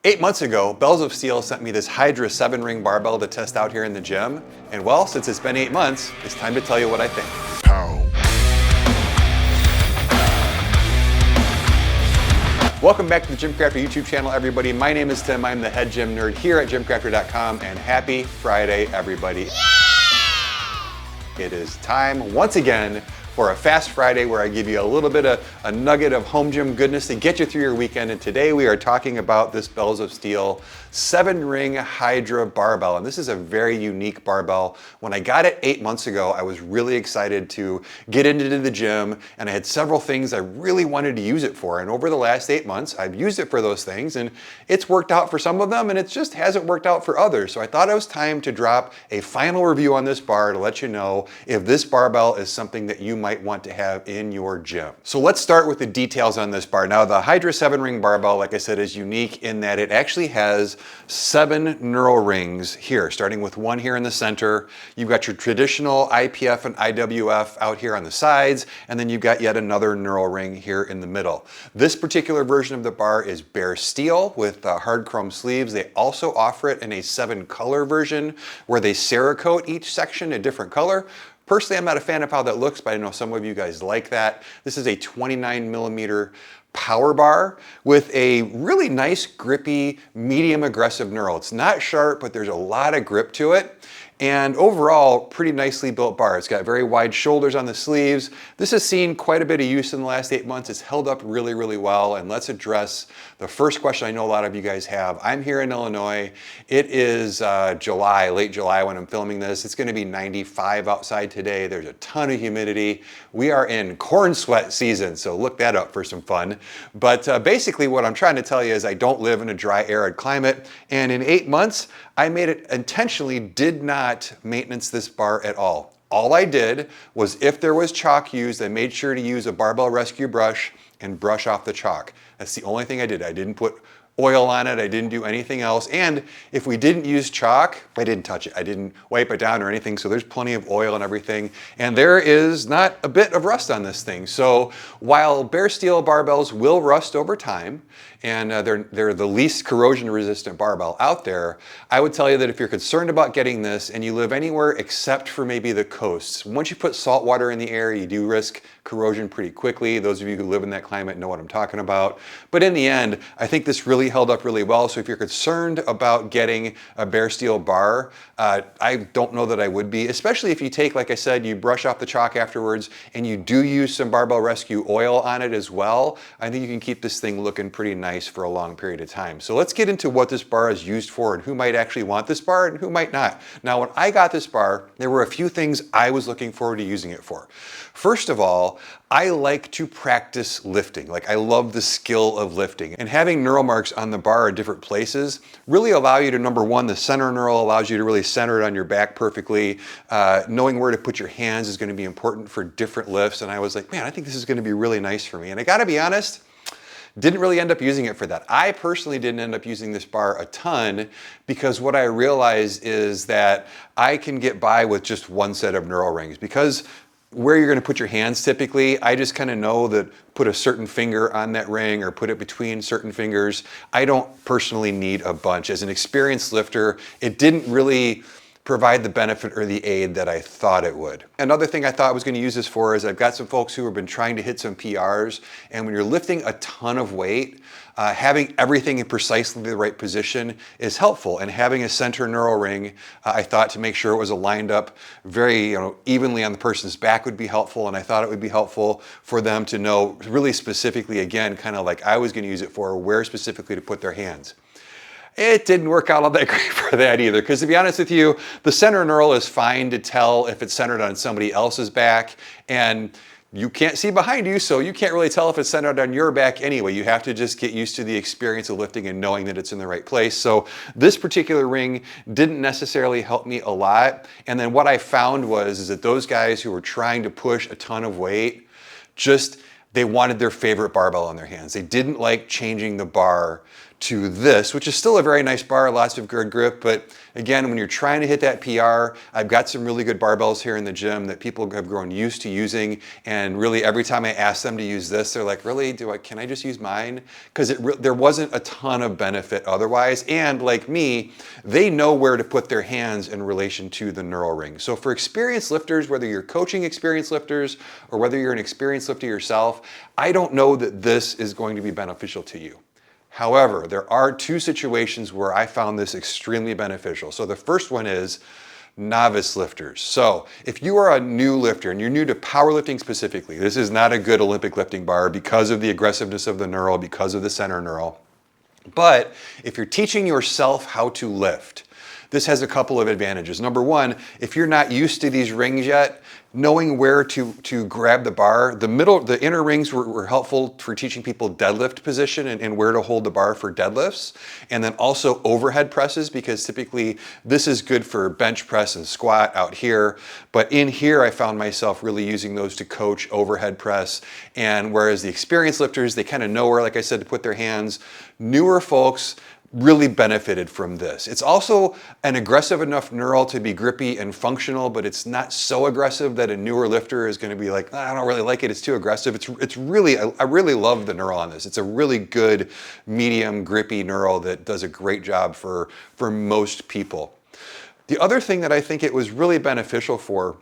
8 months ago, Bells of Steel sent me this Hydra 7-ring barbell to test out here in the gym. And well, since it's been 8 months, it's time to tell you what I think. Pow. Welcome back to the GymCrafter YouTube channel, everybody. My name is Tim. I'm the head gym nerd here at GymCrafter.com, and happy Friday, everybody. Yeah! It is time, once again, for a Fast Friday where I give you a little bit of a nugget of home gym goodness to get you through your weekend. And today we are talking about this Bells of Steel 7-ring Hydra barbell. And this is a very unique barbell. When I got it 8 months ago, I was really excited to get into the gym, and I had several things I really wanted to use it for. And over the last 8 months, I've used it for those things, and it's worked out for some of them, and it just hasn't worked out for others. So I thought it was time to drop a final review on this bar to let you know if this barbell is something that you might want to have in your gym. So let's start with the details on this bar. Now, the Hydra 7-ring barbell, like I said, is unique in that it actually has 7 neural rings here, starting with one here in the center. You've got your traditional IPF and IWF out here on the sides, and then you've got yet another neural ring here in the middle. This particular version of the bar is bare steel with hard chrome sleeves. They also offer it in a 7-color version where they Cerakote each section a different color. Personally, I'm not a fan of how that looks, but I know some of you guys like that. This is a 29mm power bar with a really nice, grippy, medium aggressive knurl. It's not sharp, but there's a lot of grip to it. And overall, pretty nicely built bar. It's got very wide shoulders on the sleeves. This has seen quite a bit of use in the last 8 months. It's held up really, really well. And let's address the first question I know a lot of you guys have. I'm here in Illinois. It is July, late July when I'm filming this. It's gonna be 95 outside today. There's a ton of humidity. We are in corn sweat season, so look that up for some fun. But basically what I'm trying to tell you is I don't live in a dry, arid climate. And in 8 months, I made it intentionally, did not maintenance this bar at all. All I did was if there was chalk used, I made sure to use a barbell rescue brush and brush off the chalk. That's the only thing I did. I didn't put oil on it. I didn't do anything else. And if we didn't use chalk, I didn't touch it. I didn't wipe it down or anything. So there's plenty of oil and everything. And there is not a bit of rust on this thing. So while bare steel barbells will rust over time, and they're the least corrosion resistant barbell out there, I would tell you that if you're concerned about getting this and you live anywhere except for maybe the coasts, once you put salt water in the air, you do risk corrosion pretty quickly. Those of you who live in that climate know what I'm talking about. But in the end, I think this really held up really well. So if you're concerned about getting a bare steel bar, I don't know that I would be, especially if you take, like I said, you brush off the chalk afterwards and you do use some barbell rescue oil on it as well. I think you can keep this thing looking pretty nice for a long period of time. So let's get into what this bar is used for and who might actually want this bar and who might not. Now, when I got this bar, there were a few things I was looking forward to using it for. First of all, I like to practice lifting. Like, I love the skill of lifting. And having knurl marks on the bar at different places really allow you to, number one, the center knurl allows you to really center it on your back perfectly. Knowing where to put your hands is gonna be important for different lifts. And I was like, man, I think this is gonna be really nice for me. And I gotta be honest, didn't really end up using it for that. I personally didn't end up using this bar a ton because what I realized is that I can get by with just one set of knurl rings because where you're gonna put your hands typically, I just kind of know that put a certain finger on that ring or put it between certain fingers. I don't personally need a bunch. As an experienced lifter, it didn't really provide the benefit or the aid that I thought it would. Another thing I thought I was going to use this for is I've got some folks who have been trying to hit some PRs, and when you're lifting a ton of weight, having everything in precisely the right position is helpful. And having a center knurl ring, I thought to make sure it was aligned up very evenly on the person's back would be helpful, and I thought it would be helpful for them to know really specifically, again, kind of like I was going to use it for, where specifically to put their hands. It didn't work out all that great for that either, because to be honest with you, the center knurl is fine to tell if it's centered on somebody else's back, and you can't see behind you, so you can't really tell if it's centered on your back anyway. You have to just get used to the experience of lifting and knowing that it's in the right place. So this particular ring didn't necessarily help me a lot. And then what I found is that those guys who were trying to push a ton of weight, they wanted their favorite barbell on their hands. They didn't like changing the bar to this, which is still a very nice bar, lots of good grip. But again, when you're trying to hit that PR, I've got some really good barbells here in the gym that people have grown used to using. And really every time I ask them to use this, they're like, really, can I just use mine? Because there wasn't a ton of benefit otherwise. And like me, they know where to put their hands in relation to the knurl ring. So for experienced lifters, whether you're coaching experienced lifters or whether you're an experienced lifter yourself, I don't know that this is going to be beneficial to you. However, there are two situations where I found this extremely beneficial. So the first one is novice lifters. So if you are a new lifter and you're new to powerlifting specifically, this is not a good Olympic lifting bar because of the aggressiveness of the knurl, because of the center knurl. But if you're teaching yourself how to lift, this has a couple of advantages. Number one, if you're not used to these rings yet, knowing where to grab the bar, the inner rings were helpful for teaching people deadlift position and where to hold the bar for deadlifts. And then also overhead presses, because typically this is good for bench press and squat out here. But in here, I found myself really using those to coach overhead press. And whereas the experienced lifters, they kind of know where, like I said, to put their hands. Newer folks really benefited from this. It's also an aggressive enough knurl to be grippy and functional, but it's not so aggressive that a newer lifter is going to be like, I don't really like it, it's too aggressive. It's really, I really love the knurl on this. It's a really good medium grippy knurl that does a great job for most people. The other thing that I think it was really beneficial for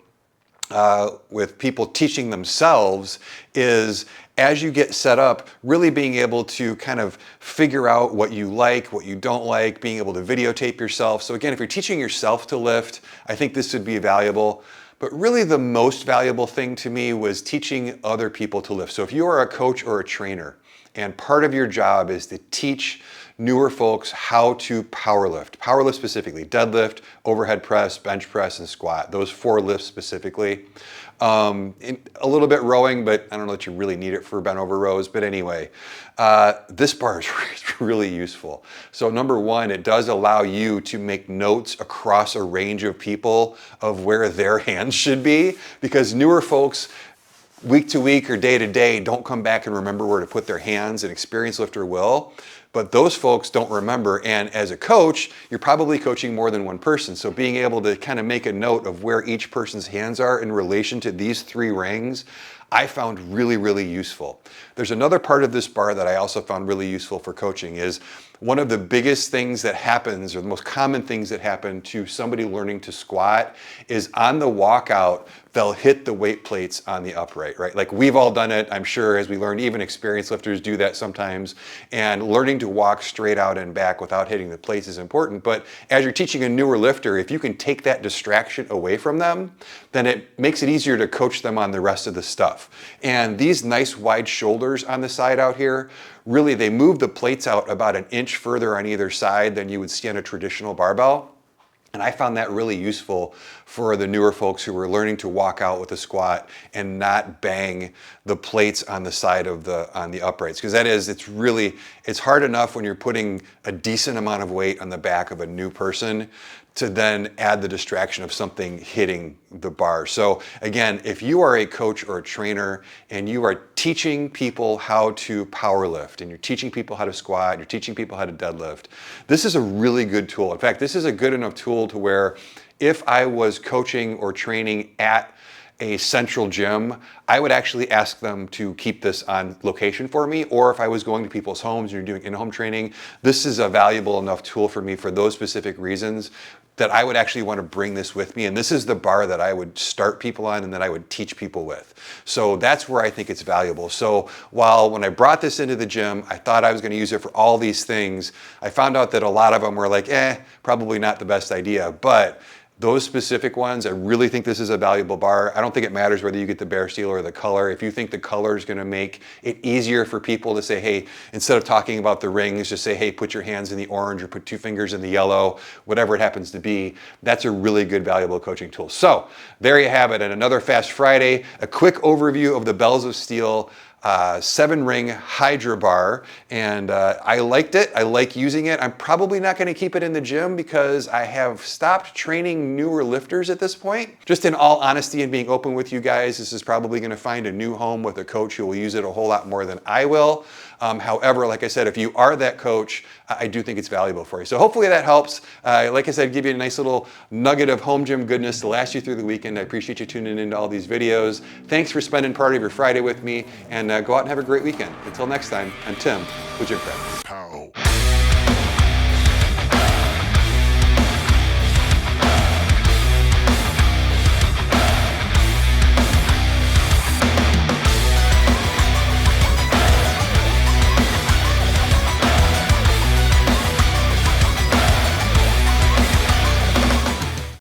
with people teaching themselves is, as you get set up, really being able to kind of figure out what you like, what you don't like, being able to videotape yourself. So again, if you're teaching yourself to lift, I think this would be valuable. But really the most valuable thing to me was teaching other people to lift. So if you are a coach or a trainer, and part of your job is to teach newer folks how to powerlift specifically, deadlift, overhead press, bench press, and squat, those 4 lifts specifically. A little bit rowing, but I don't know that you really need it for bent over rows. But anyway, this bar is really useful. So number one, it does allow you to make notes across a range of people of where their hands should be, because newer folks, week to week or day to day, don't come back and remember where to put their hands. An experienced lifter will. But those folks don't remember, and as a coach, you're probably coaching more than one person. So being able to kind of make a note of where each person's hands are in relation to these 3 rings, I found really, really useful. There's another part of this bar that I also found really useful for coaching is one of the biggest things that happens, or the most common things that happen to somebody learning to squat, is on the walkout, they'll hit the weight plates on the upright, right? Like we've all done it, I'm sure, as we learned, even experienced lifters do that sometimes. And learning to walk straight out and back without hitting the plates is important. But as you're teaching a newer lifter, if you can take that distraction away from them, then it makes it easier to coach them on the rest of the stuff. And these nice wide shoulders on the side out here, really, they move the plates out about an inch further on either side than you would see on a traditional barbell. And I found that really useful for the newer folks who were learning to walk out with a squat and not bang the plates on the side of on the uprights. Because it's hard enough when you're putting a decent amount of weight on the back of a new person to then add the distraction of something hitting the bar. So again, if you are a coach or a trainer and you are teaching people how to power lift, and you're teaching people how to squat, you're teaching people how to deadlift, this is a really good tool. In fact, this is a good enough tool to where if I was coaching or training at a central gym, I would actually ask them to keep this on location for me. Or if I was going to people's homes and you're doing in-home training, this is a valuable enough tool for me for those specific reasons that I would actually want to bring this with me. And this is the bar that I would start people on and that I would teach people with. So that's where I think it's valuable. So when I brought this into the gym, I thought I was going to use it for all these things. I found out that a lot of them were like, probably not the best idea. But those specific ones, I really think this is a valuable bar. I don't think it matters whether you get the bare steel or the color. If you think the color is going to make it easier for people to say, hey, instead of talking about the rings, just say, hey, put your hands in the orange or put 2 fingers in the yellow, whatever it happens to be, that's a really good, valuable coaching tool. So there you have it. And another Fast Friday, a quick overview of the Bells of Steel 7-ring Hydra bar, and I liked it. I like using it. I'm probably not going to keep it in the gym because I have stopped training newer lifters at this point. Just in all honesty and being open with you guys, this is probably going to find a new home with a coach who will use it a whole lot more than I will. However, like I said, if you are that coach, I do think it's valuable for you. So hopefully that helps. Like I said, give you a nice little nugget of home gym goodness to last you through the weekend. I appreciate you tuning into all these videos. Thanks for spending part of your Friday with me, and go out and have a great weekend. Until next time, I'm Tim with GymCrafter.